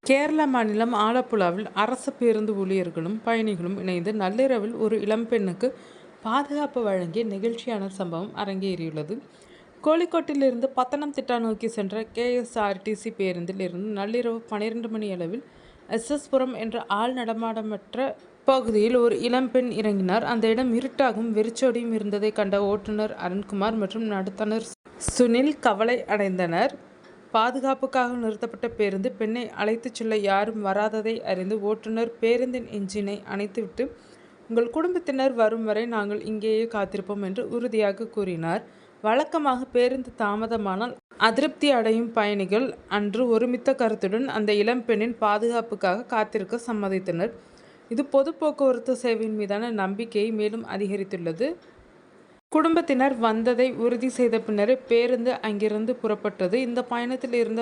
கேரள மாநிலம் ஆலப்புழாவில் அரசு பேருந்து ஊழியர்களும் பயணிகளும் இணைந்து நள்ளிரவில் ஒரு இளம்பெண்ணுக்கு பாதுகாப்பு வழங்கிய நிகழ்ச்சியான சம்பவம் அரங்கேறியுள்ளது. கோழிக்கோட்டிலிருந்து பத்தனம்திட்டா நோக்கி சென்ற KSRTC பேருந்தில் இருந்து நள்ளிரவு 12 மணி அளவில் SS புரம் என்ற ஆள் நடமாட்டமற்ற பகுதியில் ஒரு இளம்பெண் இறங்கினார். அந்த இடம் இருட்டாகவும் வெறிச்சோடியும் இருந்ததை கண்ட ஓட்டுநர் அருண்குமார் மற்றும் நடத்துனர் சுனில் கவலை அடைந்தனர். பாதுகாப்புக்காக நிறுத்தப்பட்ட பேருந்து பெண்ணை அழைத்துச் செல்ல யாரும் வராததை அறிந்து ஓட்டுநர் பேருந்தின் என்ஜினை அணைத்துவிட்டு, உங்கள் குடும்பத்தினர் வரும் வரை நாங்கள் இங்கேயே காத்திருப்போம் என்று உறுதியாக கூறினார். வழக்கமாக பேருந்து தாமதமானால் அதிருப்தி அடையும் பயணிகள் அன்று ஒருமித்த கருத்துடன் அந்த இளம்பெண்ணின் பாதுகாப்புக்காக காத்திருக்க சம்மதித்தனர். இது பொது போக்குவரத்து சேவையின் மீதான நம்பிக்கையை மேலும் அதிகரித்துள்ளது. குடும்பத்தினர் வந்ததை உறுதி செய்த பின்னரே பேருந்து அங்கிருந்து புறப்பட்டது. இந்த பயணத்தில் இருந்த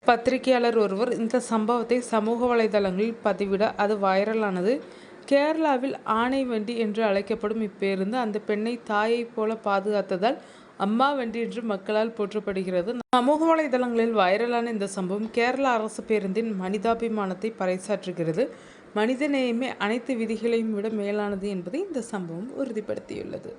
பத்திரிகையாளர் ஒருவர் இந்த சம்பவத்தை சமூக வலைதளங்களில் பதிவிட அது வைரலானது. கேரளாவில் ஆனை வண்டி என்று அழைக்கப்படும் இப்பேருந்து அந்த பெண்ணை தாயைப் போல பாதுகாத்ததால் அம்மா வண்டி என்று மக்களால் போற்றப்படுகிறது. சமூக வலைதளங்களில் வைரலான இந்த சம்பவம் கேரள அரசு பேருந்தின் மனிதாபிமானத்தை பறைசாற்றுகிறது. மனிதநேயமே அனைத்து விதிகளையும் விட மேலானது என்பதை இந்த சம்பவம் உறுதிப்படுத்தியுள்ளது.